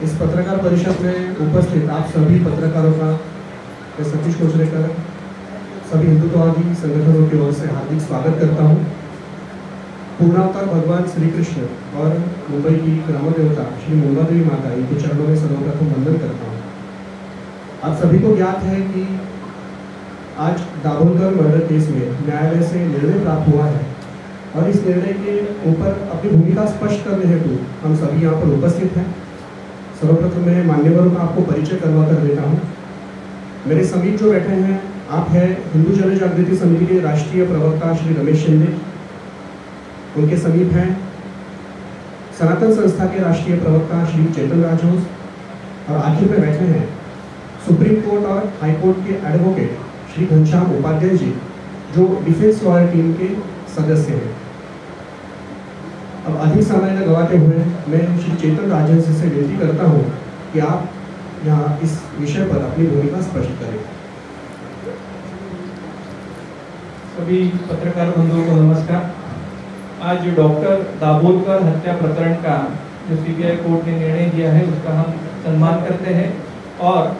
इस पत्रकार परिषद में उपस्थित आप सभी पत्रकारों का मैं सतीश कोचरेकर सभी हिंदुत्ववादी संगठनों की ओर से हार्दिक स्वागत करता हूँ। पूर्णावतार भगवान श्री कृष्ण और मुंबई की ग्राम देवता श्री मुंबादेवी माता इनके चरणों में सर्वप्रथम वंदन करता हूँ। आप सभी को ज्ञात है कि आज दाभोलकर मर्डर केस में न्यायालय से निर्णय प्राप्त हुआ है और इस निर्णय के ऊपर अपनी भूमिका स्पष्ट करने हेतु हम सभी यहाँ पर उपस्थित हैं। सर्वप्रथम मैं मान्यवरों का आपको परिचय करवा कर देता हूँ। मेरे समीप जो बैठे हैं आप हैं हिंदू जन जागृति समिति के राष्ट्रीय प्रवक्ता श्री रमेश शिंदे, उनके समीप हैं सनातन संस्था के राष्ट्रीय प्रवक्ता श्री चेतन राजहंस और आखिर में बैठे हैं सुप्रीम कोर्ट और हाई कोर्ट के एडवोकेट श्री घनश्याम उपाध्याय जी, जो डिफेंस लॉयर टीम के सदस्य हैं। अब अधिक समय न गवाते हुए मैं श्री चेतन राजहंस से विनती करता हूं कि आप यहाँ इस विषय पर अपनी भूमिका स्पष्ट करें। सभी पत्रकार बंधुओं को नमस्कार। आज डॉक्टर दाभोलकर हत्या प्रकरण का जो सीबीआई कोर्ट ने निर्णय दिया है उसका हम सम्मान करते हैं और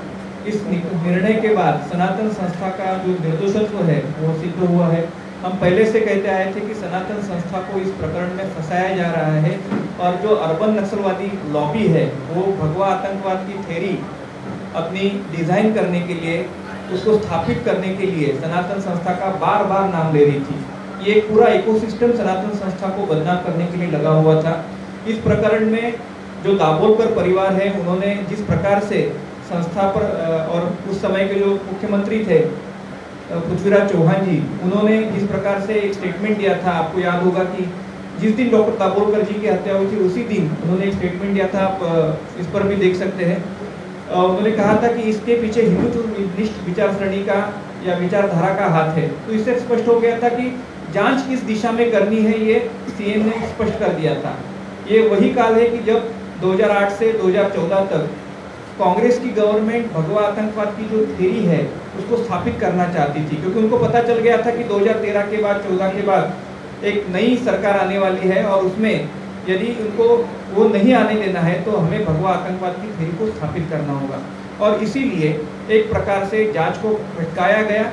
इस निर्णय के बाद सनातन संस्था का जो निर्दोषत्व है वो सिद्ध हुआ है। हम पहले से कहते आए थे कि सनातन संस्था को इस प्रकरण में फंसाया जा रहा है और जो अर्बन नक्सलवादी लॉबी है वो भगवा आतंकवाद की थ्योरी अपनी डिज़ाइन करने के लिए, उसको स्थापित करने के लिए सनातन संस्था का बार बार नाम ले रही थी। ये पूरा इकोसिस्टम सनातन संस्था को बदनाम करने के लिए लगा हुआ था। इस प्रकरण में जो दाभोलकर परिवार है उन्होंने जिस प्रकार से संस्था पर और उस समय के जो मुख्यमंत्री थे पृथ्वीराज चौहान जी, उन्होंने जिस प्रकार से एक स्टेटमेंट दिया था, आपको याद होगा कि जिस दिन डॉक्टर दाभोलकर जी की हत्या हुई थी उसी दिन उन्होंने एक स्टेटमेंट दिया था, आप इस पर भी देख सकते हैं। उन्होंने कहा था कि इसके पीछे हिंदुत्व विचारसरणी का या विचारधारा का हाथ है। तो इससे स्पष्ट हो गया था कि जांच किस दिशा में करनी है, ये सीएम ने स्पष्ट कर दिया था। ये वही काल है कि जब 2008 से 2014 तक कांग्रेस की गवर्नमेंट भगवा आतंकवाद की जो थ्योरी है उसको स्थापित करना चाहती थी, क्योंकि उनको पता चल गया था कि 2013 के बाद 14 के बाद एक नई सरकार आने वाली है और उसमें यदि उनको वो नहीं आने देना है तो हमें भगवा आतंकवाद की थ्योरी को स्थापित करना होगा। और इसीलिए एक प्रकार से जांच को भटकाया गया।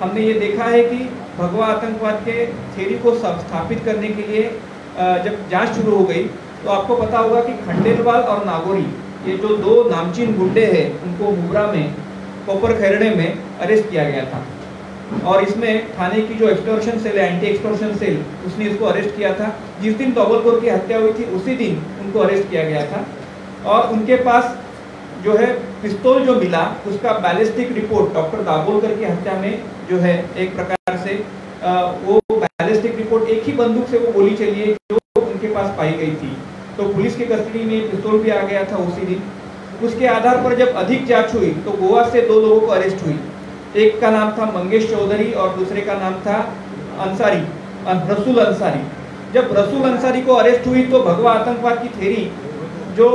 हमने ये देखा है कि भगवा आतंकवाद के थ्योरी को स्थापित करने के लिए जब जांच शुरू हो गई तो आपको पता होगा कि खंडेलवाल और नागौरी, ये जो दो नामचीन गुंडे हैं, उनको मुब्रा में कोपर खैरणे में अरेस्ट किया गया था और इसमें थाने की जो एक्सटॉर्शन सेल है, एंटी एक्सटॉर्शन सेल, उसने इसको अरेस्ट किया था। जिस दिन दाभोलकर की हत्या हुई थी उसी दिन उनको अरेस्ट किया गया था और उनके पास जो है पिस्तौल जो मिला उसका बैलिस्टिक रिपोर्ट डॉक्टर दाभोलकर की हत्या में जो है एक प्रकार से वो बैलिस्टिक रिपोर्ट एक ही बंदूक से वो गोली चली है जो उनके पास पाई गई थी। तो पुलिस की कस्टडी में पिस्तौल भी आ गया था उसी दिन। उसके आधार पर जब अधिक जांच हुई तो गोवा से दो लोगों को अरेस्ट हुई। एक का नाम था मंगेश चौधरी और दूसरे का नाम था अंसारी, रसूल अंसारी। जब रसूल अंसारी को अरेस्ट हुई तो भगवा आतंकवाद की थ्योरी जो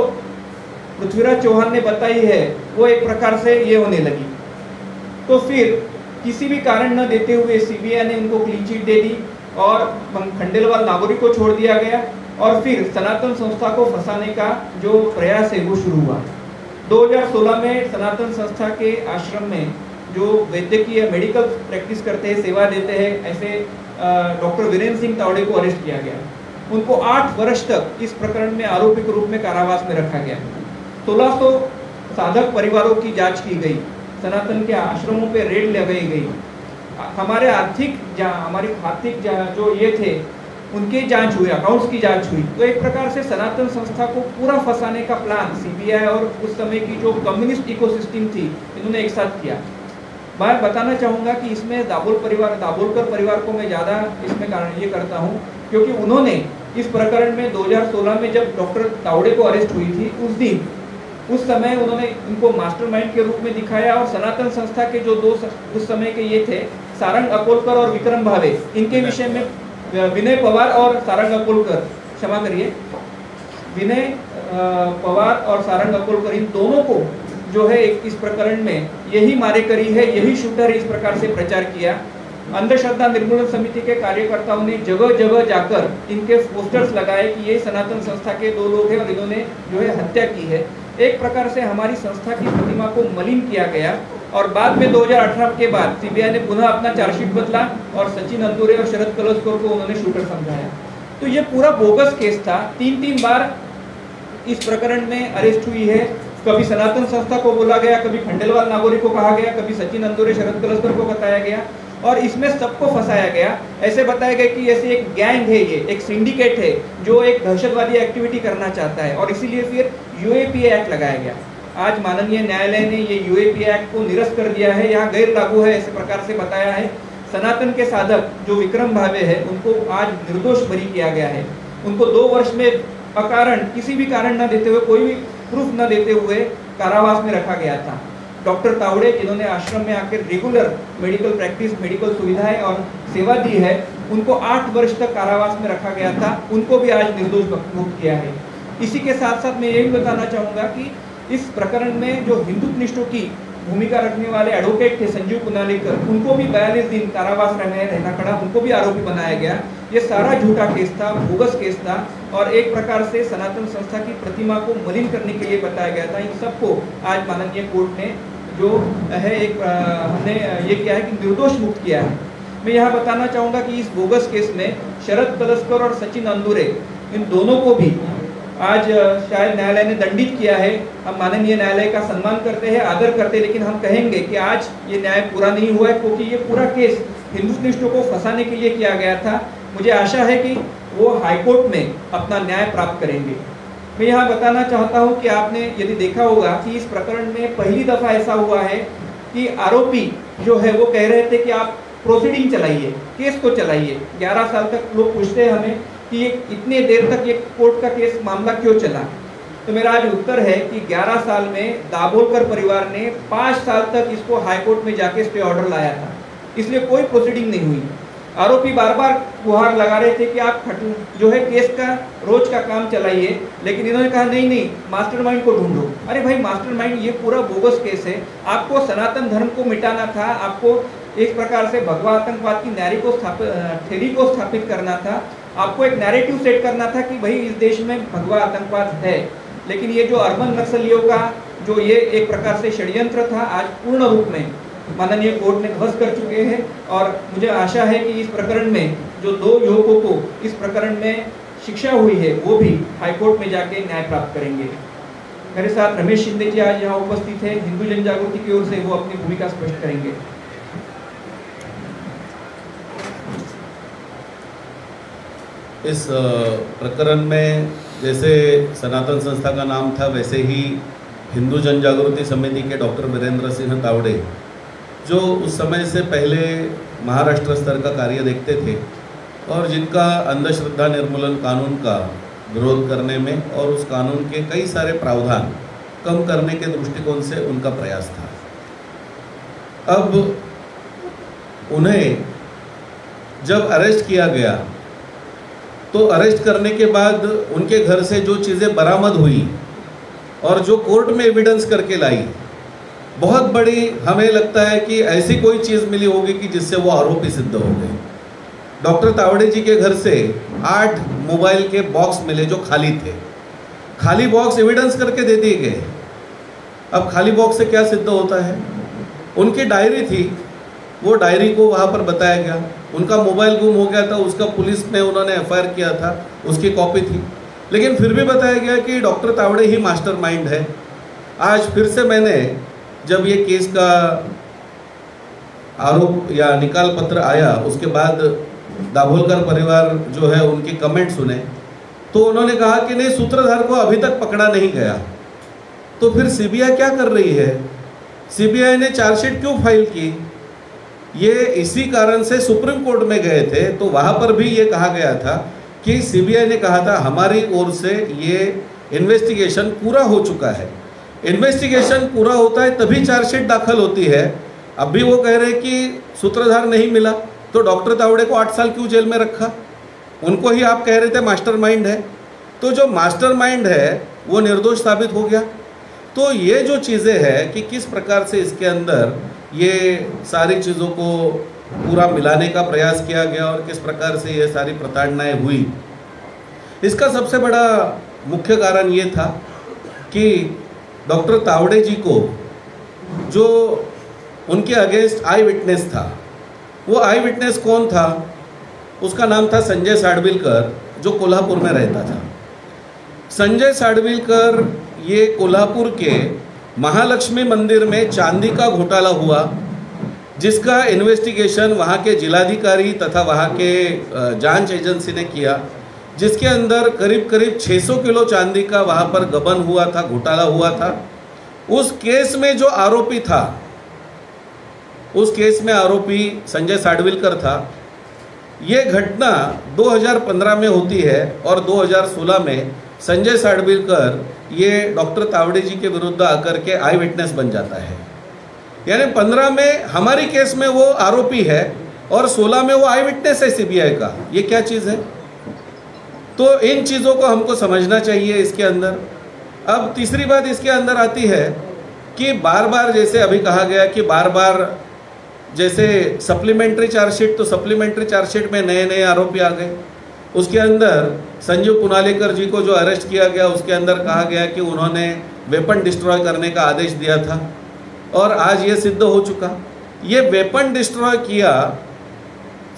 पृथ्वीराज चौहान ने बताई है वो एक प्रकार से ये होने लगी। तो फिर किसी भी कारण न देते हुए सीबीआई ने उनको क्लीन चिट दे दी और खंडेलवाल नागौरी को छोड़ दिया गया और फिर सनातन संस्था को फंसाने का जो प्रयास है वो शुरू हुआ। 2016 में सनातन संस्था के आश्रम में जो वैद्यकीय मेडिकल प्रैक्टिस करते हैं, सेवा देते हैं, ऐसे डॉक्टर वीरेंद्र सिंह तावड़े को अरेस्ट किया गया। उनको 8 वर्ष तक इस प्रकरण में आरोपी के रूप में कारावास में रखा गया। 1600 साधक परिवारों की जांच की गई, सनातन के आश्रमों पे रेड लगाई गई, हमारे आर्थिक जो ये थे उनकी जांच हुई, अकाउंट्स की जांच हुई। तो एक प्रकार से सनातन संस्था को पूरा फंसाने का प्लान सीबीआई और उस समय की जो कम्युनिस्ट इकोसिस्टम थी इन्होंने एक साथ किया। मैं बताना चाहूँगा कि इसमें दाभोलकर परिवार को मैं ज़्यादा इसमें कारण ये करता हूँ क्योंकि उन्होंने इस प्रकरण में 2016 में जब डॉक्टर तावड़े को अरेस्ट हुई थी उस समय उन्होंने इनको मास्टरमाइंड के रूप में दिखाया और सनातन संस्था के जो दो उस समय के ये थे, सारंग अकोलकर और विक्रम भावे, इनके विषय में विनय पवार और सारंग अकोलकर, क्षमा करिए, विनय पवार और सारंग अकोलकर, इन दोनों को जो है इस प्रकरण में यही मारेकरी है, यही शूटर इस प्रकार से प्रचार किया। अंधश्रद्धा निर्मूलन समिति के कार्यकर्ताओं ने जगह जगह जाकर इनके पोस्टर्स लगाए कि ये सनातन संस्था के 2 लोग हैं और इन्होंने जो है हत्या की है। एक प्रकार से हमारी संस्था की प्रतिमा को मलिन किया गया। और बाद में 2018 के बाद सीबीआई ने पुनः अपना चार्जशीट बदला और सचिन अंदुरे और शरद कलस्कर को उन्होंने शूटर समझाया। तो ये पूरा बोगस केस था। 3 बार इस प्रकरण में अरेस्ट हुई है। कभी सनातन संस्था को बोला गया, कभी खंडेलवाल नागौरी को कहा गया, कभी सचिन अंदुरे शरद कलस्कर को बताया गया और इसमें सबको फंसाया गया। ऐसे बताया गया कि ऐसे एक गैंग है, ये एक सिंडिकेट है जो एक दहशतवादी एक्टिविटी करना चाहता है और इसीलिए फिर यूएपीए एक्ट लगाया गया। आज माननीय न्यायालय ने ये यूएपीए एक्ट को निरस्त कर दिया है, यहाँ गैर लागू है ऐसे प्रकार से बताया है। सनातन के साधक जो विक्रम भावे है उनको आज निर्दोष बरी किया गया है। उनको 2 वर्ष में अकारण किसी भी कारण न देते हुए, कोई भी प्रूफ न देते हुए कारावास में रखा गया था। डॉक्टर तावड़े जिन्होंने आश्रम में आकर रेगुलर मेडिकल प्रैक्टिस, मेडिकल सुविधाएं और सेवा दी है, उनको 8 वर्ष तक कारावास में रखा गया था, उनको भी आज निर्दोष मुक्त किया है। इसी के साथ साथ मैं ये भी बताना चाहूँगा कि इस प्रकरण में जो हिंदुत्वनिष्ठों की भूमिका रखने वाले एडवोकेट थे संजीव पुनालेकर, उनको भी 42 दिन कारावास रहना पड़ा, उनको भी आरोपी बनाया गया। ये सारा झूठा केस था, बोगस केस था और एक प्रकार से सनातन संस्था की प्रतिमा को मलिन करने के लिए बताया गया था। इन सबको आज माननीय कोर्ट ने जो है हमने ये किया है कि निर्दोष मुक्त किया है। मैं यहाँ बताना चाहूँगा कि इस बोगस केस में शरद कलस्कर और सचिन अंदुरे, इन दोनों को भी आज शायद न्यायालय ने दंडित किया है। हम माननीय न्यायालय का सम्मान करते हैं, आदर करते हैं, लेकिन हम कहेंगे कि आज ये न्याय पूरा नहीं हुआ है क्योंकि ये पूरा केस हिंदुत्वनिष्ठों को फंसाने के लिए किया गया था। मुझे आशा है कि वो हाईकोर्ट में अपना न्याय प्राप्त करेंगे। मैं यहाँ बताना चाहता हूँ कि आपने यदि देखा होगा कि इस प्रकरण में पहली दफ़ा ऐसा हुआ है कि आरोपी जो है वो कह रहे थे कि आप प्रोसीडिंग चलाइए, केस को चलाइए। 11 साल तक लोग पूछते हैं हमें कि ये इतने देर तक ये कोर्ट का केस मामला क्यों चला। तो मेरा आज उत्तर है कि 11 साल में दाभोलकर परिवार ने 5 साल तक इसको हाईकोर्ट में जाके स्टे ऑर्डर लाया था, इसलिए कोई प्रोसीडिंग नहीं हुई। आरोपी बार बार गुहार लगा रहे थे कि आप जो है केस का रोज का काम चलाइए, लेकिन इन्होंने कहा नहीं मास्टरमाइंड को ढूंढो। अरे भाई मास्टरमाइंड ये पूरा बोगस केस है। आपको सनातन धर्म को मिटाना था, आपको एक प्रकार से भगवा आतंकवाद की थ्योरी को स्थापित करना था, आपको एक नैरेटिव सेट करना था कि भाई इस देश में भगवा आतंकवाद है। लेकिन ये जो अर्बन नक्सलियों का जो ये एक प्रकार से षड्यंत्र था, आज पूर्ण रूप में माननीय कोर्ट ने ध्वस्त कर चुके हैं और मुझे आशा है कि इस प्रकरण में जो 2 युवकों को इस प्रकरण में शिक्षा हुई है वो भी हाईकोर्ट में जाके न्याय प्राप्त करेंगे। मेरे साथ रमेश शिंदे जी आज यहाँ उपस्थित है, हिंदू जन जागृति की ओर से वो अपनी भूमिका स्पष्ट करेंगे। इस प्रकरण में जैसे सनातन संस्था का नाम था, वैसे ही हिंदू जन जागृति समिति के डॉक्टर वीरेंद्र सिंह तावड़े, जो उस समय से पहले महाराष्ट्र स्तर का कार्य देखते थे और जिनका अंधश्रद्धा निर्मूलन कानून का विरोध करने में और उस कानून के कई सारे प्रावधान कम करने के दृष्टिकोण से उनका प्रयास था। अब उन्हें जब अरेस्ट किया गया तो अरेस्ट करने के बाद उनके घर से जो चीज़ें बरामद हुई और जो कोर्ट में एविडेंस करके लाई, बहुत बड़ी हमें लगता है कि ऐसी कोई चीज़ मिली होगी कि जिससे वो आरोपी सिद्ध हो गए। डॉक्टर तावड़े जी के घर से 8 मोबाइल के बॉक्स मिले जो खाली थे। खाली बॉक्स एविडेंस करके दे दिए गए। अब खाली बॉक्स से क्या सिद्ध होता है? उनकी डायरी थी, वो डायरी को वहाँ पर बताया गया। उनका मोबाइल गुम हो गया था, उसका पुलिस में उन्होंने एफआईआर किया था, उसकी कॉपी थी, लेकिन फिर भी बताया गया कि डॉक्टर तावड़े ही मास्टरमाइंड है। आज फिर से मैंने जब ये केस का आरोप या निकाल पत्र आया, उसके बाद दाभोलकर परिवार जो है उनके कमेंट सुने, तो उन्होंने कहा कि नहीं, सूत्रधार को अभी तक पकड़ा नहीं गया। तो फिर सीबीआई क्या कर रही है? सीबीआई ने चार्जशीट क्यों फाइल की? ये इसी कारण से सुप्रीम कोर्ट में गए थे, तो वहाँ पर भी ये कहा गया था कि सीबीआई ने कहा था हमारी ओर से ये इन्वेस्टिगेशन पूरा हो चुका है। इन्वेस्टिगेशन पूरा होता है तभी चार्जशीट दाखिल होती है। अब भी वो कह रहे हैं कि सूत्रधार नहीं मिला, तो डॉक्टर तावड़े को 8 साल क्यों जेल में रखा? उनको ही आप कह रहे थे मास्टरमाइंड है। तो जो मास्टरमाइंड है वो निर्दोष साबित हो गया। तो ये जो चीज़ें हैं कि किस प्रकार से इसके अंदर ये सारी चीज़ों को पूरा मिलाने का प्रयास किया गया और किस प्रकार से ये सारी प्रताड़नाएं हुई, इसका सबसे बड़ा मुख्य कारण ये था कि डॉक्टर तावड़े जी को, जो उनके अगेंस्ट आई विटनेस था, वो आई विटनेस कौन था? उसका नाम था संजय साडविलकर, जो कोल्हापुर में रहता था। संजय साडविलकर ये कोल्हापुर के महालक्ष्मी मंदिर में चांदी का घोटाला हुआ, जिसका इन्वेस्टिगेशन वहाँ के जिलाधिकारी तथा वहाँ के जांच एजेंसी ने किया, जिसके अंदर करीब करीब 600 किलो चांदी का वहाँ पर गबन हुआ था, घोटाला हुआ था। उस केस में जो आरोपी था, उस केस में आरोपी संजय साडविलकर था। ये घटना 2015 में होती है और 2016 में संजय साडविलकर ये डॉक्टर तावड़े जी के विरुद्ध आकर के आई विटनेस बन जाता है। यानी 15 में हमारी केस में वो आरोपी है और 16 में वो आई विटनेस है सीबीआई का। ये क्या चीज़ है? तो इन चीज़ों को हमको समझना चाहिए इसके अंदर। अब तीसरी बात इसके अंदर आती है कि बार बार, जैसे अभी कहा गया कि बार बार जैसे सप्लीमेंट्री चार्जशीट, तो सप्लीमेंट्री चार्जशीट में नए नए आरोपी आ गए। उसके अंदर संजीव पुनालेकर जी को जो अरेस्ट किया गया, उसके अंदर कहा गया कि उन्होंने वेपन डिस्ट्रॉय करने का आदेश दिया था और आज ये सिद्ध हो चुका। ये वेपन डिस्ट्रॉय किया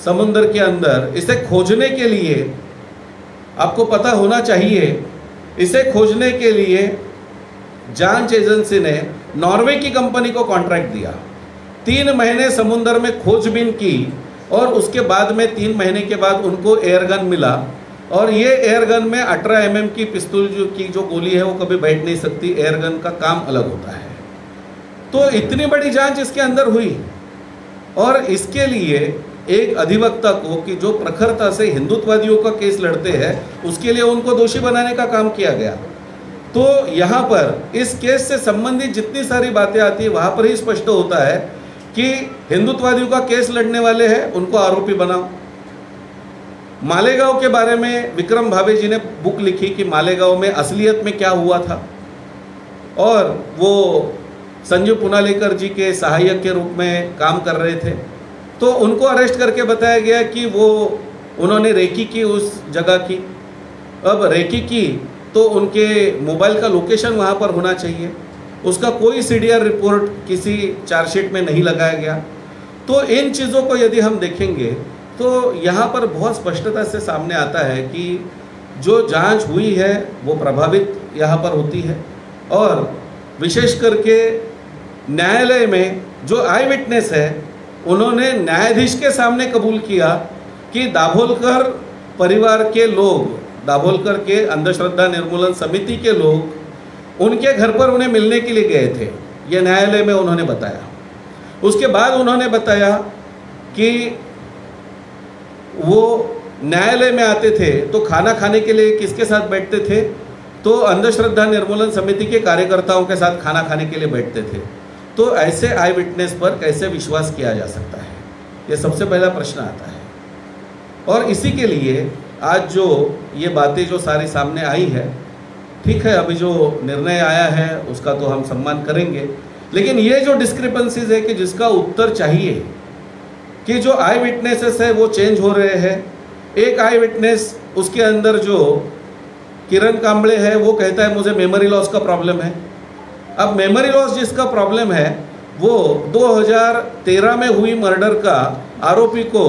समुद्र के अंदर, इसे खोजने के लिए आपको पता होना चाहिए, इसे खोजने के लिए जांच एजेंसी ने नॉर्वे की कंपनी को कॉन्ट्रैक्ट दिया। 3 महीने समुद्र में खोजबीन की और उसके बाद में 3 महीने के बाद उनको एयरगन मिला और ये एयरगन में 18 mm की पिस्तौल की जो गोली है वो कभी बैठ नहीं सकती। एयरगन का काम अलग होता है। तो इतनी बड़ी जांच इसके अंदर हुई और इसके लिए एक अधिवक्ता को कि जो प्रखरता से हिंदुत्ववादियों का केस लड़ते हैं, उसके लिए उनको दोषी बनाने का काम किया गया। तो यहाँ पर इस केस से संबंधित जितनी सारी बातें आती है वहाँ पर ही स्पष्ट होता है कि हिंदुत्ववादियों का केस लड़ने वाले हैं उनको आरोपी बनाओ। मालेगांव के बारे में विक्रम भावे जी ने बुक लिखी कि मालेगांव में असलियत में क्या हुआ था, और वो संजीव पुनालेकर जी के सहायक के रूप में काम कर रहे थे। तो उनको अरेस्ट करके बताया गया कि वो उन्होंने रेकी की उस जगह की। अब रेकी की तो उनके मोबाइल का लोकेशन वहाँ पर होना चाहिए, उसका कोई सीडीआर रिपोर्ट किसी चार्जशीट में नहीं लगाया गया। तो इन चीज़ों को यदि हम देखेंगे तो यहाँ पर बहुत स्पष्टता से सामने आता है कि जो जांच हुई है वो प्रभावित यहाँ पर होती है। और विशेष करके न्यायालय में जो आई विटनेस है, उन्होंने न्यायाधीश के सामने कबूल किया कि दाभोलकर परिवार के लोग, दाभोलकर के अंधश्रद्धा निर्मूलन समिति के लोग उनके घर पर उन्हें मिलने के लिए गए थे। यह न्यायालय में उन्होंने बताया। उसके बाद उन्होंने बताया कि वो न्यायालय में आते थे तो खाना खाने के लिए किसके साथ बैठते थे? तो अंधश्रद्धा निर्मूलन समिति के कार्यकर्ताओं के साथ खाना खाने के लिए बैठते थे। तो ऐसे आई विटनेस पर कैसे विश्वास किया जा सकता है? ये सबसे पहला प्रश्न आता है। और इसी के लिए आज जो ये बातें जो सारी सामने आई है, ठीक है, अभी जो निर्णय आया है उसका तो हम सम्मान करेंगे, लेकिन ये जो डिस्क्रिपेंसीज है कि जिसका उत्तर चाहिए कि जो आई विटनेसेस है वो चेंज हो रहे हैं। एक आई विटनेस, उसके अंदर जो किरण कांबळे है वो कहता है मुझे मेमोरी लॉस का प्रॉब्लम है। अब मेमोरी लॉस जिसका प्रॉब्लम है वो 2013 में हुई मर्डर का आरोपी को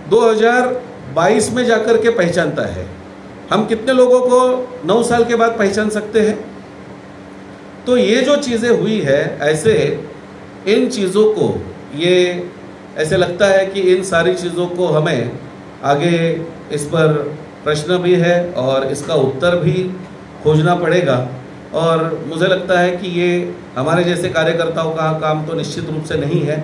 2022 में जाकर के पहचानता है। हम कितने लोगों को 9 साल के बाद पहचान सकते हैं? तो ये जो चीज़ें हुई है, ऐसे इन चीज़ों को, ये ऐसे लगता है कि इन सारी चीज़ों को हमें आगे इस पर प्रश्न भी है और इसका उत्तर भी खोजना पड़ेगा। और मुझे लगता है कि ये हमारे जैसे कार्यकर्ताओं का काम तो निश्चित रूप से नहीं है,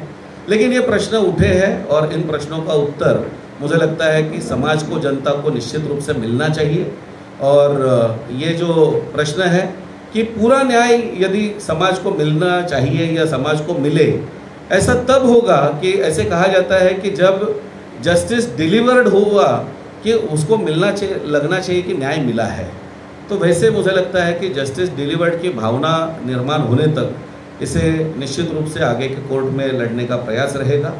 लेकिन ये प्रश्न उठे हैं और इन प्रश्नों का उत्तर मुझे लगता है कि समाज को, जनता को निश्चित रूप से मिलना चाहिए। और ये जो प्रश्न है कि पूरा न्याय यदि समाज को मिलना चाहिए या समाज को मिले, ऐसा तब होगा कि ऐसे कहा जाता है कि जब जस्टिस डिलीवर्ड हुआ कि उसको मिलना चाहिए, लगना चाहिए कि न्याय मिला है। तो वैसे मुझे लगता है कि जस्टिस डिलीवर्ड की भावना निर्माण होने तक इसे निश्चित रूप से आगे के कोर्ट में लड़ने का प्रयास रहेगा।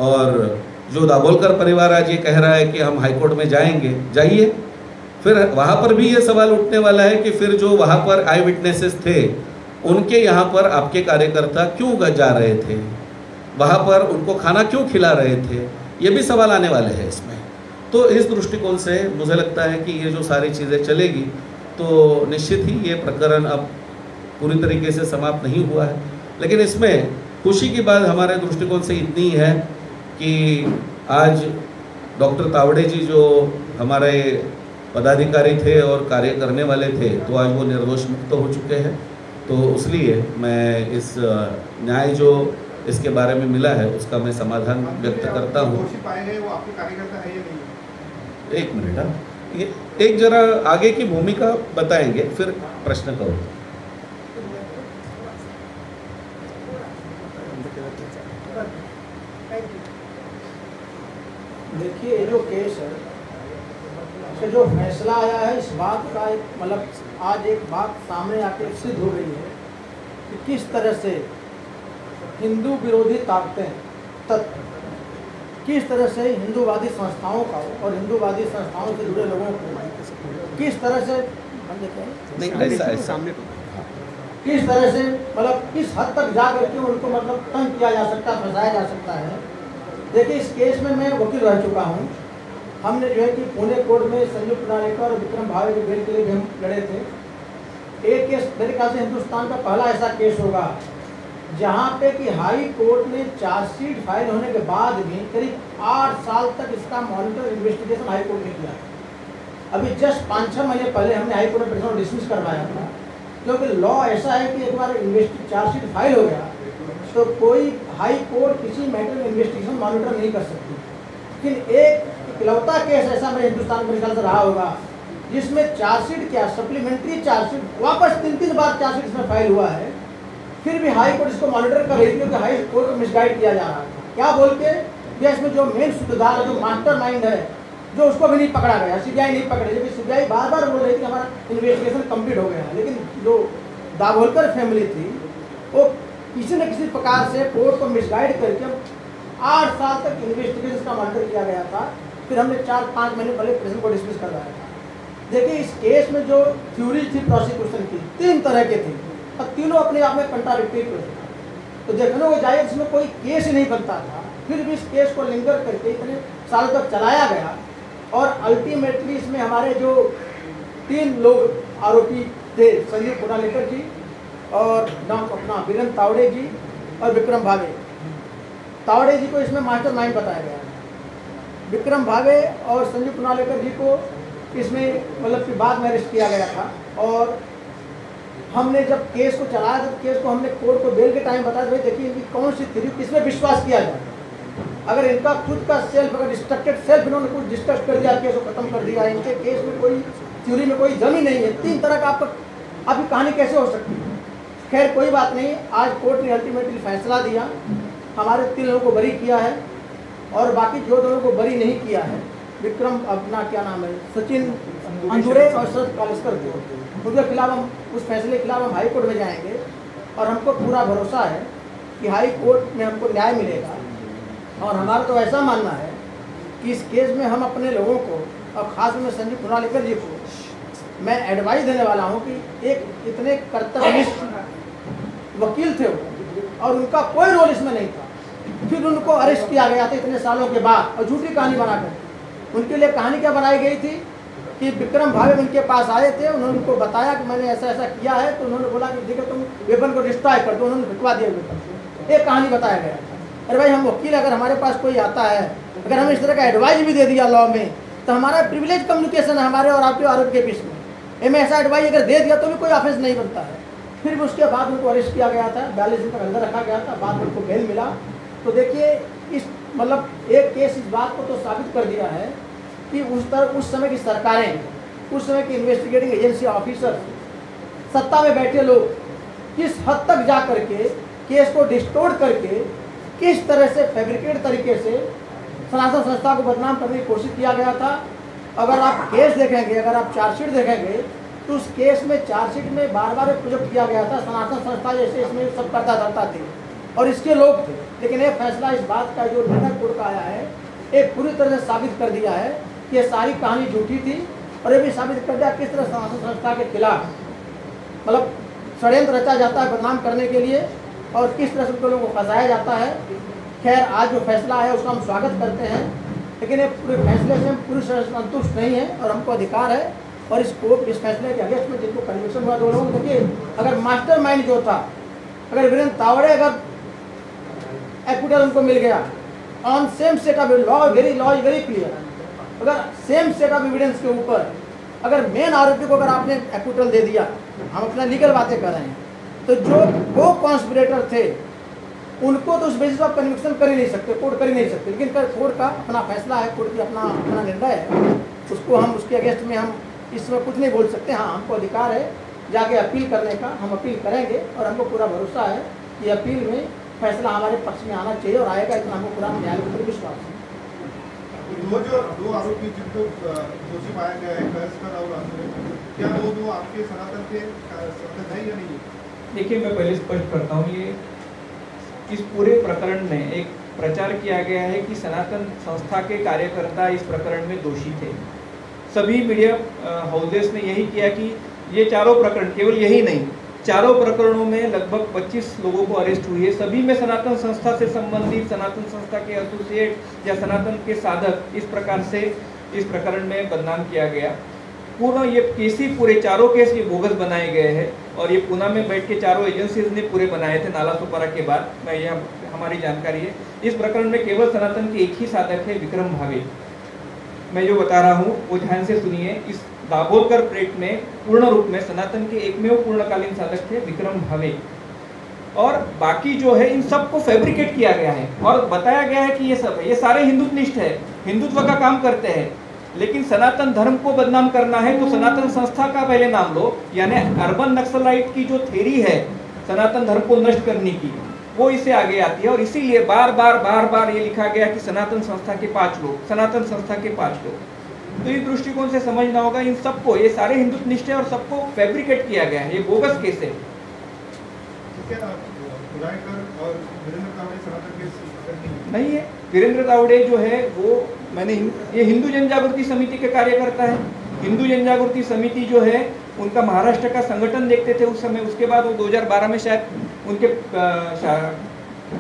और जो दाभोलकर परिवार आज ये कह रहा है कि हम हाईकोर्ट में जाएंगे, जाइए, फिर वहाँ पर भी ये सवाल उठने वाला है कि फिर जो वहाँ पर आई विटनेसेस थे उनके यहाँ पर आपके कार्यकर्ता क्यों जा रहे थे, वहाँ पर उनको खाना क्यों खिला रहे थे, ये भी सवाल आने वाले हैं इसमें। तो इस दृष्टिकोण से मुझे लगता है कि ये जो सारी चीज़ें चलेगी तो निश्चित ही ये प्रकरण अब पूरी तरीके से समाप्त नहीं हुआ है। लेकिन इसमें खुशी की बात हमारे दृष्टिकोण से इतनी है कि आज डॉक्टर तावड़े जी जो हमारे पदाधिकारी थे और कार्य करने वाले थे, तो आज वो निर्दोष मुक्त हो चुके हैं। तो इसलिए मैं इस न्याय जो इसके बारे में मिला है उसका मैं समाधान व्यक्त करता हूँ। वो आपके कार्यकर्ता है या नहीं? एक मिनट, हाँ, ये एक जरा आगे की भूमिका बताएंगे फिर प्रश्न करो। देखिए, ये जो केस है, इसका जो फैसला आया है, इस बात का एक मतलब आज एक बात सामने आके सिद्ध हो गई है कि किस तरह से हिंदू विरोधी ताकतें तत्व किस तरह से हिंदूवादी संस्थाओं का और हिंदूवादी संस्थाओं से जुड़े लोगों को किस तरह से किस तरह से मतलब किस हद तक जा करके उनको मतलब तंग किया जा सकता है, फंसाया जा सकता है। देखिए, इस केस में मैं वकील रह चुका हूँ। हमने जो है कि पुणे कोर्ट में संजू पुनालेकर और विक्रम भावे के बेल के लिए भी हम लड़े थे। एक केस मेरे ख्याल से हिंदुस्तान का पहला ऐसा केस होगा जहाँ पे कि हाई कोर्ट ने चार्जशीट फाइल होने के बाद भी करीब 8 साल तक इसका मॉनिटर इन्वेस्टिगेशन हाई कोर्ट ने किया। अभी जस्ट 5-6 महीने पहले हमने हाई कोर्ट में पिटीशन डिसमिस करवाया था, क्योंकि लॉ ऐसा है कि एक बार चार्जशीट फाइल हो गया तो कोई हाई कोर्ट किसी मैटर में इन्वेस्टिगेशन मॉनिटर नहीं कर सकती। लेकिन एक इकलौता केस ऐसा मेरे हिंदुस्तान में निकल रहा होगा जिसमें चार्जशीट क्या सप्लीमेंट्री चार्जशीट वापस 3 बार चार्जशीट इसमें फाइल हुआ है, फिर भी हाई कोर्ट इसको मॉनिटर कर रही थी क्योंकि हाई कोर्ट को मिसगाइड किया जा रहा था। क्या बोल के कि इसमें जो मेन सूत्रधार जो मास्टरमाइंड है जो उसको भी नहीं पकड़ा गया, सीबीआई नहीं पकड़ी, जबकि सीबीआई बार बार बोल रही थी हमारा इन्वेस्टिगेशन कंप्लीट हो गया है। लेकिन जो दाभोलकर फैमिली थी वो किसी न किसी प्रकार से कोर्ट को मिसगाइड करके 8 साल तक इन्वेस्टिगेशन का मॉनिटर किया गया था। फिर हमने 4-5 महीने पहले प्रेजेंट को डिसमिस करवाया था। देखिए, इस केस में जो थ्योरी थी प्रोसिक्यूशन की 3 तरह के थे और तीनों अपने आप में कंट्राडिक्टरी थे। तो देखने को जाए इसमें कोई केस ही नहीं बनता था, फिर भी इस केस को लिंगर करके इतने सालों तक चलाया गया और अल्टीमेटली इसमें हमारे जो 3 लोग आरोपी थे, संजू पुनालेकर जी और अपना वीरेंद्र तावड़े जी और विक्रम भावे। तावड़े जी को इसमें मास्टरमाइंड बताया गया, विक्रम भावे और संजू पुनालेकर जी को इसमें मतलब कि बाद में अरेस्ट किया गया था। और हमने जब केस को चलाया तो केस को हमने कोर्ट को बेल के टाइम बताया, भाई देखिए इनकी कौन सी थ्योरी किसमें विश्वास किया जाए। अगर इनका खुद का सेल्फ अगर डिस्ट्रक्टेड सेल्फ इन्होंने कुछ डिस्कस कर दिया, केस को खत्म कर दिया, इनके केस में कोई थ्योरी में कोई जमी नहीं है, 3 तरह का आपकी कहानी कैसे हो सकती है। खैर कोई बात नहीं, आज कोर्ट ने अल्टीमेटली फैसला दिया, हमारे 3 लोगों को बरी किया है और बाकी जो लोगों को बरी नहीं किया है, विक्रम अपना क्या नाम है सचिन अंजुरे और शरद कालेस्कर को, उनके खिलाफ हम उस फैसले के खिलाफ हम हाई कोर्ट में जाएंगे और हमको पूरा भरोसा है कि हाई कोर्ट में हमको न्याय मिलेगा। और हमारा तो ऐसा मानना है कि इस केस में हम अपने लोगों को और ख़ास में संजू पुनालेकर जी को मैं एडवाइस देने वाला हूं कि एक इतने कर्तव्यनिष्ठ वकील थे वो और उनका कोई रोल इसमें नहीं था, फिर उनको अरेस्ट किया गया था इतने सालों के बाद और झूठी कहानी बनाकर। उनके लिए कहानी क्या बनाई गई थी कि विक्रम भावे उनके पास आए थे, उन्होंने उनको बताया कि मैंने ऐसा ऐसा किया है, तो उन्होंने बोला कि देखो तुम वेपन को डिस्ट्रॉय कर दो, उन्होंने भिजवा दिया वेपन। एक कहानी बताया गया। अरे भाई, हम वकील अगर हमारे पास कोई आता है, अगर हमें इस तरह का एडवाइस भी दे दिया लॉ में, तो हमारा प्रिविलेज कम्युनिकेशन है हमारे और आपके आरोप के बीच में। हमें ऐसा एडवाइस अगर दे दिया तो भी कोई ऑफेंस नहीं बनता है। फिर भी उसके बाद उनको अरेस्ट किया गया था, 42 दिन तक अंदर रखा गया था, बाद में उनको बेल मिला। तो देखिए, इस मतलब एक केस इस बात को तो साबित कर दिया है कि उस समय की सरकारें, उस समय की इन्वेस्टिगेटिंग एजेंसी ऑफिसर, सत्ता में बैठे लोग किस हद तक जा करके केस को डिस्टोर्ट करके किस तरह से फैब्रिकेट तरीके से सनातन संस्था को बदनाम करने की कोशिश किया गया था। अगर आप केस देखेंगे, अगर आप चार्जशीट देखेंगे, तो उस केस में चार्जशीट में बार बार प्रोजेक्ट किया गया था सनातन संस्था जैसे इसमें सब करता धरता थे और इसके लोग थे। लेकिन एक फैसला इस बात का जो निर्णय कोर्ट का आया है, एक पूरी तरह से साबित कर दिया है कि ये सारी कहानी झूठी थी और ये भी साबित कर दिया किस तरह सनातन संस्था के खिलाफ मतलब षड्यंत्र रचा जाता है बदनाम करने के लिए और किस तरह से उनको लोगों को फंसाया जाता है। खैर आज जो फैसला है उसका हम स्वागत करते हैं, लेकिन ये पूरे फैसले से हम पूरी तरह से संतुष्ट नहीं है और हमको अधिकार है और इस फैसले के अगेंस्ट में जिनको कन्विक्शन हुआ दो लोगों देखिए, अगर मास्टरमाइंड जो था, अगर वीरेंद्र तावड़े अगर एक्विटल उनको मिल गया on same set of law is very clear, अगर सेम सेट ऑफ एविडेंस के ऊपर अगर मेन आरोपी को अगर आपने एक्विटल दे दिया, हम अपना लीगल बातें कर रहे हैं, तो जो वो कॉन्स्पिरेटर थे उनको तो उस बेसिस ऑफ कन्विक्शन कर ही नहीं सकते, कोर्ट कर ही नहीं सकते, लेकिन कोर्ट का अपना फैसला है, कोर्ट की अपना निर्णय है, उसको हम उसके अगेंस्ट में हम इसमें कुछ नहीं बोल सकते। हाँ हमको अधिकार है जाके अपील करने का, हम अपील करेंगे और हमको पूरा भरोसा है कि अपील में फैसला हमारे पक्ष में आना चाहिए और आएगा, इतना हमको पूरा न्यायालय पर विश्वास है। दो आरोपी जिनको दोषी पाया गया है कहलकर और आंदोलन, क्या वो दो आपके सनातन के संगठन है या नहीं? देखिए मैं पहले स्पष्ट करता हूँ, ये इस पूरे प्रकरण में एक प्रचार किया गया है कि सनातन संस्था के कार्यकर्ता इस प्रकरण में दोषी थे। सभी मीडिया हाउसेस ने यही किया कि ये चारों प्रकरण, केवल यही नहीं, चारों प्रकरणों में लगभग 25 लोगों को अरेस्ट हुई है। सभी में सनातन संस्था से संबंधित, सनातन संस्था के एसोसिएट या सनातन के साधक इस प्रकार से इस प्रकरण में बदनाम किया गया। पूरा ये केस ही पूरे चारों केस ये बोगस बनाए गए हैं और ये पूना में बैठ के चारों एजेंसीज ने पूरे बनाए थे नाला सुपारा के बाद। मैं यह हमारी जानकारी है। इस प्रकरण में केवल सनातन के एक ही साधक है, विक्रम भावे। मैं जो बता रहा हूँ वो ध्यान से सुनिए। इस दाभोलकर प्रेट में पूर्ण रूप में सनातन के एकमेव पूर्णकालीन साधक थे विक्रम भावे, और बाकी जो है इन सबको फैब्रिकेट किया गया है और बताया गया है कि ये सब है, ये सारे हिंदुत्वनिष्ठ है, हिंदुत्व का काम करते हैं, लेकिन सनातन धर्म को बदनाम करना है तो सनातन संस्था का पहले नाम लो। यानी अर्बन नक्सलाइट की जो थ्योरी है सनातन धर्म को नष्ट करने की, वो इससे आगे आती है और इसीलिए बार बार ये लिखा गया कि सनातन संस्था के 5 लोग, सनातन संस्था के 5 लोग। तो इस दृष्टिकोण से समझना होगा इन सबको, ये सारे हिंदुत्वनिष्ठ है और सबको फैब्रिकेट किया गया है, ये बोगस केस है। नहीं है, वीरेंद्र तावड़े जो है वो ये हिंदू जन जागृति समिति के कार्यकर्ता है। हिंदू जन जागृति समिति जो है उनका महाराष्ट्र का संगठन देखते थे उस समय। उसके बाद वो 2012 में शायद उनके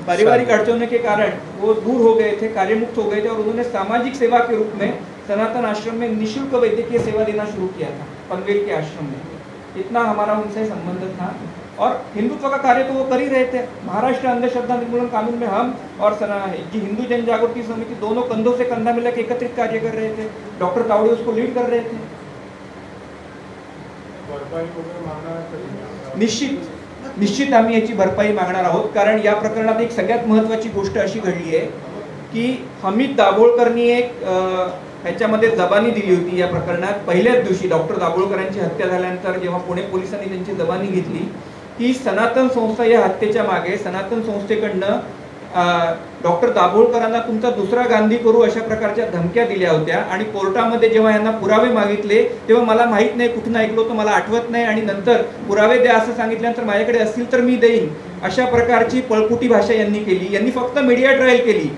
पारिवारिक अड़चनों के कारण वो दूर हो गए थे, कार्यमुक्त हो गए थे और उन्होंने सामाजिक सेवा के रूप में सनातन आश्रम में निःशुल्क वैद्यकीय सेवा देना शुरू किया था, पनवेल के आश्रम में। इतना हमारा उनसे संबंध था और हिंदुत्व का कार्य तो वो कर ही रहे थे। महाराष्ट्र अंधश्रद्धा निर्मूलन कानून में हम और जी हिंदू जन जागृति समिति दोनों कंधों से कंधा मिला के एकत्रित कार्य कर रहे थे। डॉक्टर तावड़े उसको लीड कर रहे थे। निश्चित आम्ही याची भरपाई मागणार आहोत, कारण या प्रकरणात एक सगळ्यात महत्त्वाची गोष्ट अशी घडली आहे की हमीद दाभोळकरनी एक ह्याच्यामध्ये जबानी दिली होती या प्रकरणात। पहिल्याच दिवशी डॉक्टर दाभोळकरांची हत्या झाल्यानंतर जेव्हा पुणे पोलिसांनी त्यांची जबानी घेतली की सनातन संस्था या हत्येच्या मागे, सनातन संस्थेकडनं डॉक्टर दाभोळकरांना तुमचा दुसरा गांधी करू अशा प्रकारच्या धमक्या दिल्या होत्या आणि कोर्टामध्ये जेव्हा यांना पुरावे मागितले तेव्हा मला माहित नाही कुठून ऐकलो तो मला आठवत नाही आणि नंतर पुरावे द्या असं सांगितल्यानंतर माझ्याकडे असतील तर मी देईन अशा प्रकारची पळकुटी भाषा यांनी केली। यांनी फक्त मीडिया ट्रायल केली,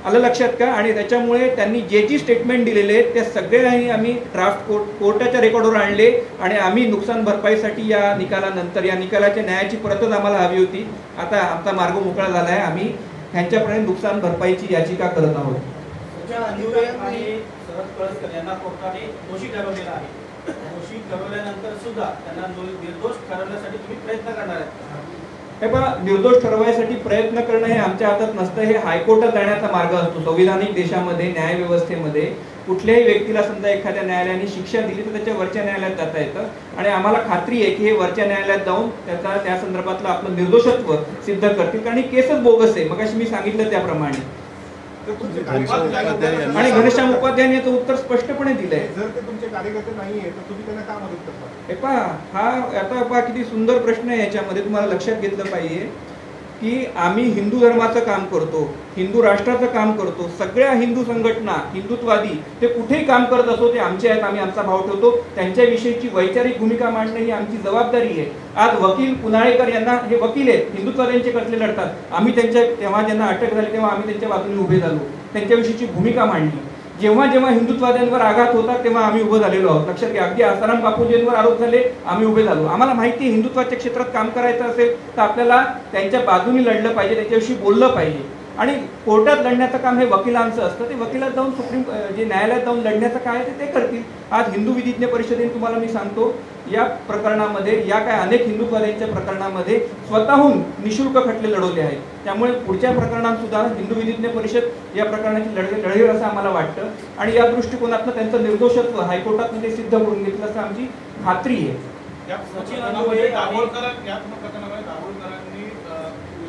आलं लक्षात का? आणि त्याच्यामुळे त्यांनी जे स्टेटमेंट दिलेले त्या सगळ्यांनी आम्ही ड्राफ्ट कोर्टाच्या रेकॉर्डवर आणले आणि आम्ही नुकसान भरपाईसाठी या निकालानंतर या निकालाच्या न्यायाची परतच आम्हाला हवी होती। आता आमचा मार्ग मोकळा झाला आहे, आम्ही त्यांच्यापर्यंत नुकसान भरपाईची याचिका करत आहोत। यांना कोर्टाने दोषी ठरवलेला आहे, दोषी ठरवल्यानंतर सुद्धा त्यांना निर्दोष ठरवण्यासाठी तुम्ही प्रयत्न करणार आहात। हे पहा, निर्दोष ठरवायसाठी प्रयत्न करणं हे आमच्या हातात नसतं, हे हायकोर्टात जाण्याचा मार्ग असतो। संविधानिक देशामध्ये न्यायव्यवस्थेमध्ये कुठल्याही व्यक्तीला समजा एखाद्या न्यायालयाने शिक्षा दिली तर त्याच्या वरच्या न्यायालयात जाता येतं आणि आम्हाला खात्री आहे की हे वरच्या न्यायालयात जाऊन त्या संदर्भातलं आपलं निर्दोषत्व सिद्ध करतील, कारण ही केसच बोगस आहे। मगाशी मी सांगितलं त्याप्रमाणे आणि घनश्याम उपाध्याय याचं उत्तर स्पष्टपणे दिलंय। जर ते तुमचे कार्यकर्ते नाहीये तर तुम्ही त्यांना का मदत करता? हे पहा, हा आता पहा किती सुंदर प्रश्न आहे। याच्यामध्ये तुम्हाला लक्षात घेतलं पाहिजे की आम्ही हिंदू धर्माचं काम करतो, हिंदू राष्ट्राचं काम करतो। सगळ्या हिंदू संघटना, हिंदुत्ववादी ते कुठेही काम करत असो ते आमचे आहेत, आम्ही आमचा भाव ठेवतो। त्यांच्याविषयीची वैचारिक भूमिका मांडणं ही आमची जबाबदारी आहे। आज वकील पुनाळेकर यांना, हे वकील आहेत, हिंदुत्ववाद्यांचे खटले लढतात, आम्ही तेव्हा ज्यांना अटक झाली तेव्हा आम्ही त्यांच्या बाजूने उभे झालो, त्यांच्याविषयीची भूमिका मांडली। जेव्हा जेव्हा हिंदुत्ववाद्यांवर आघात होता तेव्हा आम्ही उभं झालेलो आहोत. लक्षात घ्या, अगदी आसाराम बापूजींवर आरोप झाले, आम्ही उभे झालो. आम्हाला माहिती आहे हिंदुत्वाच्या क्षेत्रात काम करायचं असेल तर आपल्याला त्यांच्या बाजूनी लढलं पाहिजे, त्यांच्याविषयी बोललं पाहिजे. आणि कोर्टात लढण्याचं काम हे वकिलांचं असतं. ते वकिलात जाऊन जे न्यायालयात जाऊन लढण्याचं काय आहे ते करतील. आज हिंदू विधिज्ञ परिषदेने तुम्हाला मी सांगतो, या प्रकरणामध्ये, या काय अनेक हिंदुत्ववाद्यांच्या प्रकरणामध्ये स्वतःहून निशुल्क खटले लढवले आहेत. त्यामुळे पुढच्या प्रकरणात सुद्धा हिंदू विधिज्ञ परिषद या प्रकरणाची लढेल असं आम्हाला वाटतं. आणि या दृष्टिकोनातून त्यांचं निर्दोषत्व हायकोर्टात ते सिद्ध करून घेतलं असं आमची खात्री आहे.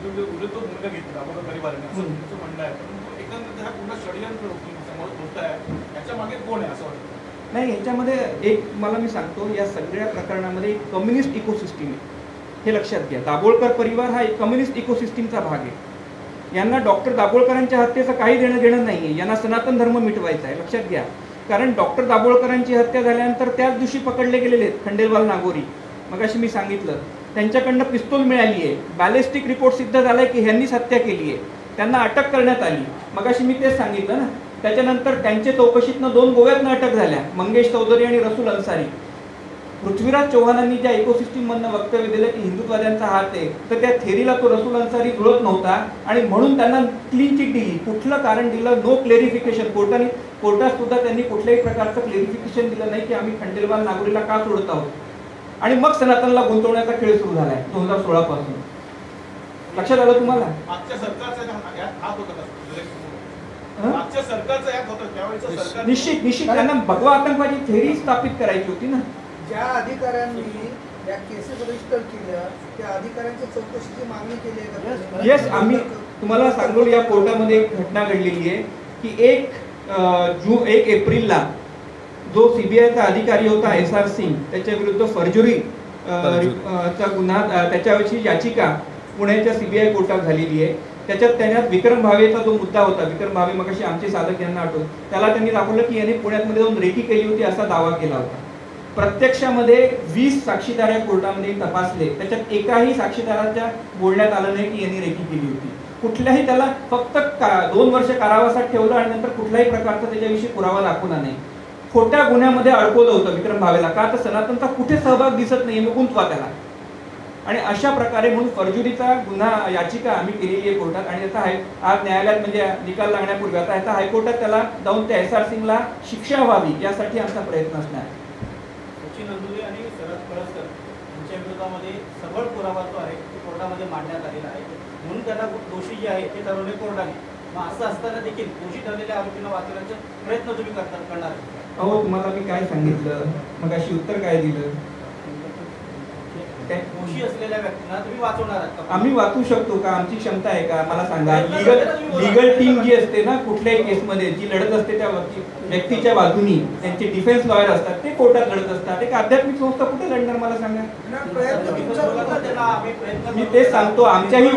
विरुद्ध भूमिका घेतली दाभोळकर परिवाराने असं तुमचं म्हणणं आहे. परंतु एकंदरीत हा पूर्ण षडयंत्र समोर होत आहे, याच्या मागे कोण आहे असं वाटतं? नाही, ह्याच्यामध्ये एक मला मी सांगतो, या सगळ्या प्रकरणामध्ये एक कम्युनिस्ट इकोसिस्टीम आहे, हे लक्षात घ्या. दाभोळकर परिवार हा एक कम्युनिस्ट इकोसिस्टीमचा भाग आहे. यांना डॉक्टर दाभोळकरांच्या हत्येचं काही देणं घेणं नाही आहे. यांना सनातन धर्म मिटवायचा आहे, लक्षात घ्या. कारण डॉक्टर दाभोळकरांची हत्या झाल्यानंतर त्याच दिवशी पकडले गेलेले आहेत खंडेलवाल नागोरी. मगाशी मी सांगितलं, त्यांच्याकडनं पिस्तूल मिळाली आहे, बॅलिस्टिक रिपोर्ट सिद्ध झालाय की ह्यांनीच हत्या केली आहे, त्यांना अटक करण्यात आली. मगाशी मी तेच सांगितलं ना. त्याच्यानंतर त्यांच्या चौकशीतनं 2 गोव्यातनं अटक झाल्या, मंगेश चौधरी आणि रसूल अन्सारी. पृथ्वीराज चव्हाणांनी ज्या इकोसिस्टीममधनं वक्तव्य दिलं की हिंदुत्ववाद्यांचा हात आहे, तर त्या थेरीला तो रसूल अन्सारी जुळत नव्हता आणि म्हणून त्यांना क्लीन चिट दिली. कुठलं कारण दिलं? No clarification. कोर्टात सुद्धा त्यांनी कुठल्याही प्रकारचं क्लेरिफिकेशन दिलं नाही की आम्ही खंडेलवाल नागोरीला का सोडत आहोत. आणि मग सनातनला गुंतवण्याचा खेळ सुरू झालाय 2016 पासून. लक्षात आलं तुम्हाला? मागच्या सरकारचा हात होता, मागच्या सरकारचा यात होता त्यावेळेचं सरकार. निश्चित त्यांना भगवा आतंकवादी थेरी स्थापित करायची होती ना. ज्या अधिकाऱ्यांनी या केसेस रजिस्टर केल्या त्या अधिकाऱ्यांच्या चौकशीची मागणी केली आहे. येस, आम्ही तुम्हाला सांगू, या कोर्टामध्ये एक घटना घडलेली आहे की 1 एप्रिलला जो सीबीआयचा अधिकारी होता SR सिंग, त्याच्या विरुद्ध फर्जुरी चा गुन्हा, त्याच्याविषयी याचिका पुण्याच्या सीबीआय कोर्टात झालेली आहे. त्याच्यात विक्रम भावेचा जो मुद्दा होता, विक्रम भावे मगाशी आमचे साधक यांना आठवत, त्याला त्यांनी दाखवलं की यांनी पुण्यामध्ये जाऊन रेकी केली होती असा दावा केला होता. प्रत्यक्षामध्ये 20 साक्षीदार या कोर्टामध्ये तपासले, त्याच्यात एकाही साक्षीदाराच्या बोलण्यात आलं नाही की यांनी रेकी केली होती. कुठल्याही त्याला फक्त 2 वर्ष कारावासात ठेवलं आणि नंतर कुठल्याही प्रकारचा त्याच्याविषयी पुरावा दाखवला नाही. खोट्या गुन्ह्यामध्ये अडकवलं होतं विक्रम भावेला. का तर सनातनचा कुठे सहभाग दिसत नाही, मी गुंतवा त्याला. आणि अशा प्रकारे म्हणून फर्जुरीचा गुन्हा याचिका आम्ही केलेली आहे कोर्टात. आणि त्याचा आज न्यायालयात म्हणजे निकाल लागण्यापूर्वी आता ह्याचा हायकोर्टात त्याला जाऊन त्या SR सिंगला शिक्षा व्हावी यासाठी आमचा प्रयत्न असणार आहे. सचिन अंदुरे आणि शरद कळसकर यांच्या विरोधामध्ये सबळ पुरावा जो आहे तो कोर्टामध्ये मांडण्यात आलेला आहे, म्हणून त्यांना दोषी जे आहे ते ठरवले कोर्टाने. मग असं असताना देखील दोषी ठरलेल्या आरोपींना वाचवण्याचा प्रयत्न तुम्ही करणार आहे? अहो, तुम्हाला मी काय सांगितलं मग, अशी उत्तर काय दिलं? दोषी असलेल्या व्यक्तींना तुम्ही वाचवणार आहात का? आम्ही वाचू शकतो का? आमची क्षमता आहे का? मला सांगा. लीगल टीम जी असते ना कुठल्याही केसमध्ये, जी लढत असते त्या व्यक्तीच्या बाजूनी, त्यांचे डिफेन्स लॉयर असतात, ते कोर्टात लढत असतात. एक आध्यात्मिक संस्था कुठे लढणार मला सांगा? मी तेच सांगतो, आमच्याही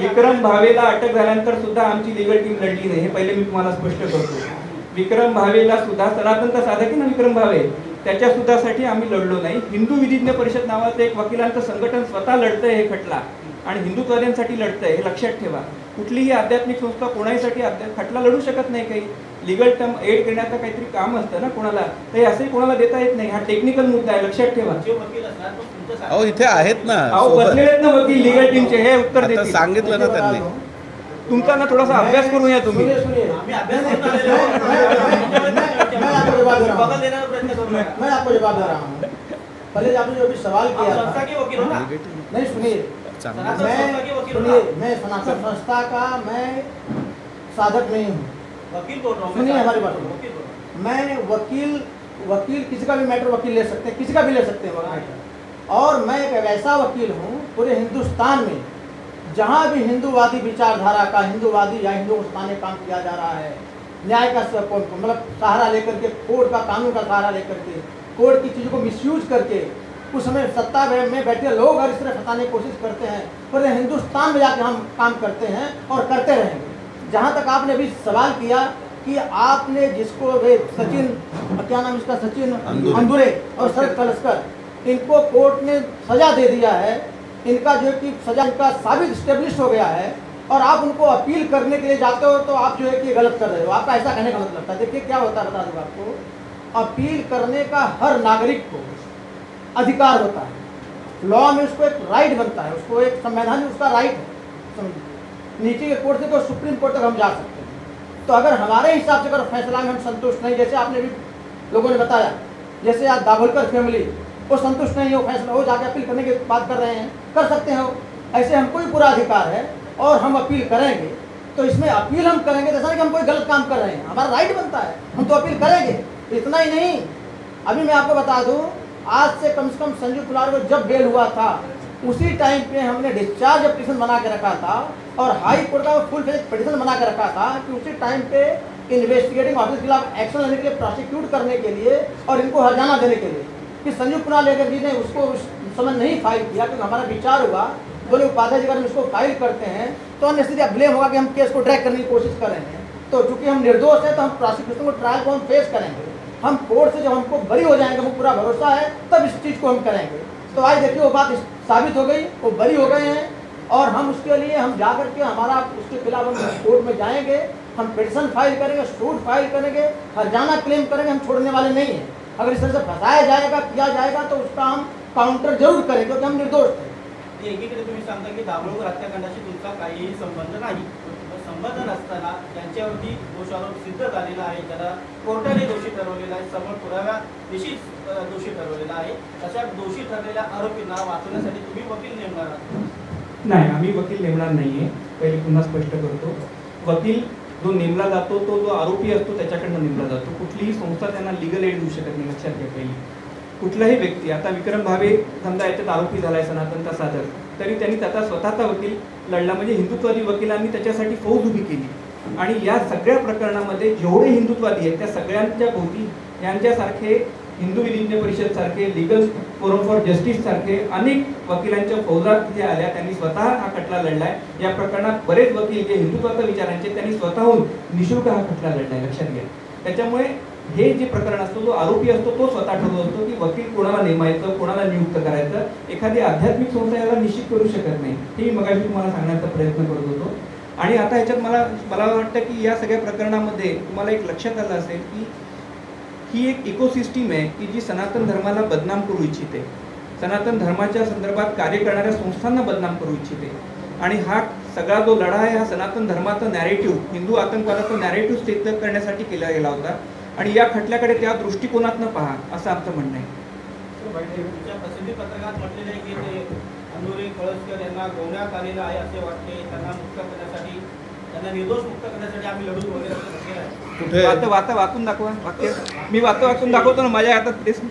विक्रम भावेला अटक झाल्यानंतर सुद्धा आमची लीगल टीम लढली नाही, हे पहिले मी तुम्हाला स्पष्ट करतो. विक्रम भावेला सुद्धा, सनातनचा साधक आहे ना विक्रम भावे, त्याच्या सुद्धासाठी आम्ही लढलो नाही. हिंदू विधिज्ञ परिषद नावाचं एक वकिलांचं संघटन स्वतः लढतंय हे खटला, आणि हिंदुत्ववाद्यांसाठी लढतंय, हे लक्षात ठेवा. कुठलीही आध्यात्मिक संस्था कोणासाठी खटला लढू शकत नाही. काही लीगल टर्म एड करण्याचं काहीतरी काम असतं ना कोणाला, तर असंही कोणाला देता येत नाही. हा टेक्निकल मुद्दा आहे, लक्षात ठेवा. अहो, इथे आहेत ना, अहो बसलेले आहेत ना वकील लीगल टीमचे, हे उत्तर देतील. सांगितलं ना त्यांनी. तुमचा ना थोडासा अभ्यास करूया तुम्ही. मैं आपको जवाब दे रहा हूँ. पहले आपने जो भी सवाल किया था, नहीं सुनिए, मैं सनातन संस्था का मैं साधक नहीं हूँ. वकील बोल रहा हूँ, सुनिए हमारी बात. मैं वकील किसी का भी मैटर वकील ले सकते हैं, किसी का भी ले सकते हैं मैटर. और मैं एक ऐसा वकील हूँ पूरे हिंदुस्तान में जहाँ भी हिंदूवादी विचारधारा का, हिंदूवादी या हिंदू मुस्ताने काम किया जा रहा है, न्याय का मतलब सहारा लेकर के, कोर्ट का कानून का सहारा लेकर के, कोर्ट की चीज़ों को मिसयूज करके उस समय सत्ता में बैठे लोग और इस तरह फंसाने की कोशिश करते हैं, पूरे हिंदुस्तान में जाकर हम काम करते हैं और करते रहेंगे. जहाँ तक आपने अभी सवाल किया कि आपने जिसको वे सचिन, क्या नाम इसका, सचिन अंदुरे और शरद कलस्कर, इनको कोर्ट ने सजा दे दिया है. इनका जो कि सजा इनका साबित स्टेब्लिश हो गया है और आप उनको अपील करने के लिए जाते हो तो आप जो है कि गलत कर रहे हो। आपका ऐसा कहने का मतलब लगता है। देखिए क्या होता है, बता दूँ आपको, अपील करने का हर नागरिक को अधिकार होता है। लॉ में उसको एक राइट बनता है, उसको एक संवैधान में उसका राइट है। समझिए, नीचे के कोर्ट से तो सुप्रीम कोर्ट तक हम जा सकते हैं। तो अगर हमारे हिसाब से अगर फैसला में हम संतुष्ट नहीं, जैसे आपने भी लोगों ने बताया, जैसे आज दाभोलकर फैमिली वो संतुष्ट नहीं हो फैसला, वो जाके अपील करने की बात कर रहे हैं, कर सकते हो। ऐसे हमको भी पूरा अधिकार है और हम अपील करेंगे। तो इसमें अपील हम करेंगे तो ऐसा नहीं कि हम कोई गलत काम कर रहे हैं, हमारा राइट बनता है, हम तो अपील करेंगे। इतना ही नहीं, अभी मैं आपको बता दूं, आज से कम संजू कुमार को जब बेल हुआ था उसी टाइम पे हमने डिस्चार्ज पिटीशन बना के रखा था और हाई कोर्ट का फुल फ्लेज पिटीशन बना के रखा था कि उसी टाइम पे इन्वेस्टिगेटिंग ऑफिसर के खिलाफ एक्शन लेने के लिए, प्रोसिक्यूट करने के लिए और इनको हर्जाना देने के लिए, कि संजू कुमार लेकर जी ने उसको उस समय नहीं फाइल किया। क्योंकि हमारा विचार हुआ, बोले उपाध्याय जी अगर हम इसको फाइल करते हैं तो अन्य ब्लेम होगा कि हम केस को ट्रैक करने की कोशिश कर रहे हैं। तो चूंकि हम निर्दोष है तो हम प्रोसिक्यूशन को ट्रायल को हम फेस करेंगे। हम कोर्ट से जब हमको बरी हो जाएंगे, हमको पूरा भरोसा है, तब इस चीज़ को हम करेंगे। तो आज देखिए वो बात साबित हो गई, वो बरी हो गए हैं और हम उसके लिए हम जा करके हमारा उसके खिलाफ हम कोर्ट में जाएंगे, हम पिटीशन फाइल करेंगे, सूट फाइल करेंगे, हर्जाना क्लेम करेंगे। हम छोड़ने वाले नहीं हैं। अगर इस तरह से फंसाया जाएगा, किया जाएगा तो उसका हम काउंटर जरूर करेंगे, क्योंकि हम निर्दोष थे। एकीकडे तुम्ही सांगता की दाभोळकर हत्याकांडाशी तुमचा काहीही संबंध नाही, संबंध नसताना त्यांच्यावरती दोषारोप सिद्ध झालेला आहे, त्याला कोर्टाने दोषी ठरवलेला आहे, सबळ पुराव्यानिशी दोषी ठरवलेला आहे। अशा दोषी ठरलेल्या आरोपींना वाचवण्यासाठी तुम्ही वकील नेमणार आहात? नाही, आम्ही वकील नेमणार नाहीये। पहिले पुन्हा स्पष्ट करतो, वकील जो नेमला जातो तो जो आरोपी असतो त्याच्याकडनं नेमला जातो। कुठलीही संस्था त्यांना लीगल एड देऊ शकत नाही, लक्षात घ्या। पहिली कुठलाही व्यक्ती, आता विक्रम भावे समजा याच्यात आरोपी झालाय सनातनचा सादर, तरी त्यांनी त्याचा स्वतःचा वकील लढला, म्हणजे हिंदुत्ववादी वकिलांनी त्याच्यासाठी फौज उभी केली। आणि या सगळ्या प्रकरणामध्ये जेवढे हिंदुत्ववादी आहेत त्या सगळ्यांच्या भोवती यांच्यासारखे हिंदू विधिज्ञ परिषद सारखे, लीगल फोरम फॉर जस्टिस सारखे अनेक वकिलांच्या फौजा तिथे आल्या। त्यांनी स्वतः हा खटला लढलाय। या प्रकरणात बरेच वकील जे हिंदुत्वाच्या विचारांचे त्यांनी स्वतःहून निशुल्क हा खटला लढलाय, लक्षात घ्या। त्याच्यामुळे हे जे प्रकरण असतो, जो आरोपी असतो तो स्वतः ठरवत असतो की वकील कोणाला नेमायचं, कोणाला नियुक्त करायचं। एखादी आध्यात्मिक संस्था याला निश्चित करू शकत नाही, हे मगाशी तुम्हाला सांगण्याचा प्रयत्न करत होतो। आणि आता ह्याच्यात मला वाटतं की या सगळ्या प्रकरणामध्ये तुम्हाला एक लक्षात आलं असेल की ही एक इकोसिस्टीम आहे की जी सनातन धर्माला बदनाम करू इच्छिते, सनातन धर्माच्या संदर्भात कार्य करणाऱ्या संस्थांना बदनाम करू इच्छिते। आणि हा सगळा जो लढा आहे हा सनातन धर्माचा नॅरेटिव्ह, हिंदू आतंकवादाचा नॅरेटिव्ह स्थिर करण्यासाठी केला गेला होता। आणि या खटल्याकडे त्या दृष्टिकोनातनं पहा, असं आमचं म्हणणं आहे। तुमच्या प्रसिद्धी पत्रकात म्हटलेलं आहे की ते अनुरे कळसकर यांना गोवण्यात आलेलं आहे असे वाटते, त्यांना मुक्त करण्यासाठी, त्यांना निर्दोष मुक्त करण्यासाठी आम्ही लढू वगैरे असं म्हटलेलं आहे। कुठे वाचून दाखवा वाक्य, मी वाचून दाखवतो ना, माझ्या हातात प्रेस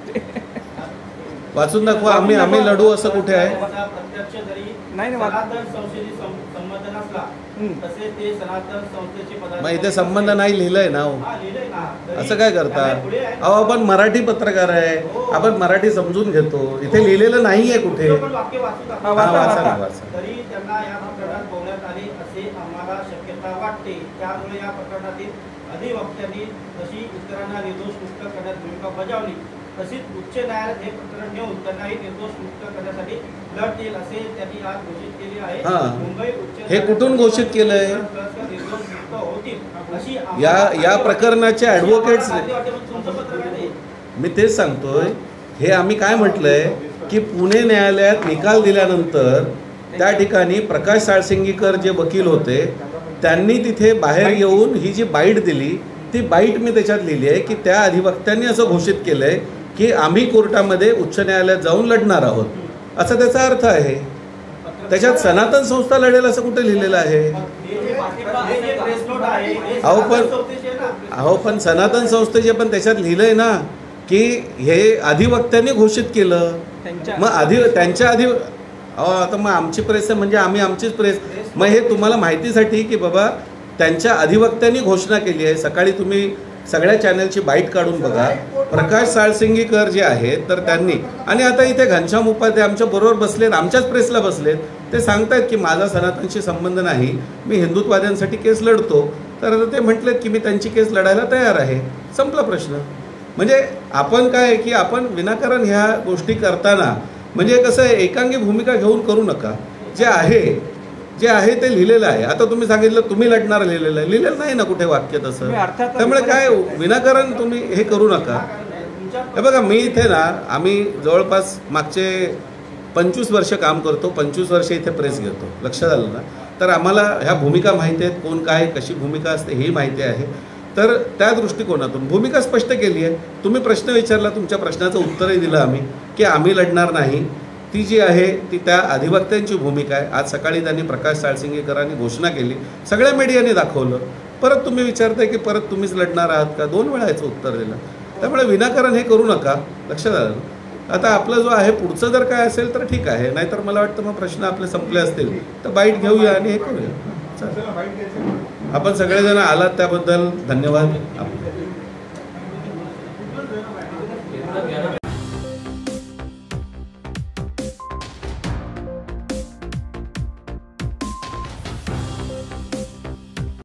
वाचून दाखवा, आम्ही लढू असं कुठे आहे? प्रत्यक्ष जरी सनातन संस्थेशी संबंध नसला तसे ते सनातन संस्थेचे पदाधिकारी, मग इथे संबंध नाही लिहिलंय ना हो, लिहिलंय ना, असं काय करता? अहो आपण मराठी पत्रकार आहे, आपण मराठी समजून घेतो, इथे लिहिलेलं नाहीये कुठे। वाक्य वाचू वाचा। तरी त्यांना या प्रकरणात बोलण्यात आले असे आम्हाला शक्यता वाटते। त्यामुळे या प्रकरणातील अधिवक्त्यांनी जशी इतरांना निर्दोष मुक्त करण्यात भूमिका बजावली तशीच उच्च न्यायालयात हे प्रकरण नेऊन त्यांनाही निर्दोष मुक्त करण्यासाठी लढ देईल असे त्यांनी आज घोषित केले आहे। मुंबई उच्च हे कुठून घोषित केलंय? निर्दोष मुक्त होतील अशी या प्रकरणाचे ॲडव्होकेट्स, तुमचं पत्रकार आहे, मी तेच सांगतोय। हे आम्ही काय म्हटलंय की पुणे न्यायालयात निकाल दिल्यानंतर त्या ठिकाणी प्रकाश साळसिंगीकर जे वकील होते त्यांनी तिथे बाहेर येऊन ही जी बाईट दिली, ती बाईट मी त्याच्यात लिहिली आहे की त्या अधिवक्त्यांनी असं घोषित केलंय की आम्ही कोर्टामध्ये उच्च न्यायालयात जाऊन लढणार आहोत, असा त्याचा अर्थ आहे। त्याच्यात सनातन संस्था लढेल असं कुठे लिहिलेलं आहे? अहो पण सनातन संस्थेचे पण त्याच्यात लिहिलंय ना की हे अधिवक्त्यांनी घोषित केलं। मग त्यांच्या आता मग आमची प्रेस आहे म्हणजे आम्ही आमचीच प्रेस। मग हे तुम्हाला माहितीसाठी की बाबा त्यांच्या अधिवक्त्यांनी घोषणा केली आहे। सकाळी तुम्ही सगळ्या चॅनलची बाईट काढून बघा, प्रकाश साळसिंगीकर जे आहेत तर त्यांनी, आणि आता इथे घनश्याम उपाध्याय आमच्या बरोबर बसलेत, आमच्याच प्रेसला बसलेत, ते सांगतायत की माझा सनातनशी संबंध नाही, मी हिंदुत्ववाद्यांसाठी केस लढतो। तर आता ते म्हटलेत की मी त्यांची केस लढायला तयार आहे, संपला प्रश्न। म्हणजे आपण काय आहे की आपण विनाकारण ह्या गोष्टी करताना म्हणजे कसं आहे, एकांगी भूमिका घेऊन करू नका। जे आहे जे आहे ते लिहिलेलं आहे. आता तुम्ही सांगितलं तुम्ही लढणार लिहिलेलं आहे, लिहिलेलं नाही ना कुठे वाक्य तसं. तुम्ही अर्थात त्यामुळे काय विनाकारण तुम्ही हे करू नका. हे बघा, मी इथे ना, आम्ही जवळपास मागचे 25 वर्ष काम करतो, 25 वर्ष इथे प्रेस घेतो, लक्षात आलं ना. तर आम्हाला ह्या भूमिका माहिती आहेत, कोण काय कशी भूमिका असते हे माहिती आहे. तर त्या दृष्टिकोनातून भूमिका स्पष्ट केली आहे. तुम्ही प्रश्न विचारला, तुमच्या प्रश्नाचं उत्तरही दिलं आम्ही की आम्ही लढणार नाही. ती जी आहे ती त्या अधिवक्त्यांची भूमिका आहे. आज सकाळी त्यांनी प्रकाश साळसिंगेकरांनी घोषणा केली, सगळ्या मीडियाने दाखवलं. परत तुम्ही विचारताय की परत तुम्हीच लढणार आहात का? 2 वेळा याचं उत्तर दिलं. त्यामुळे विनाकारण हे करू नका, लक्षात आलं. आता आपलं जो आहे पुढचं जर काय असेल तर ठीक आहे, नाहीतर मला वाटतं मग प्रश्न आपले संपले असतील तर बाईट घेऊया आणि हे करूया. आपण सगळेजण आलात त्याबद्दल धन्यवाद.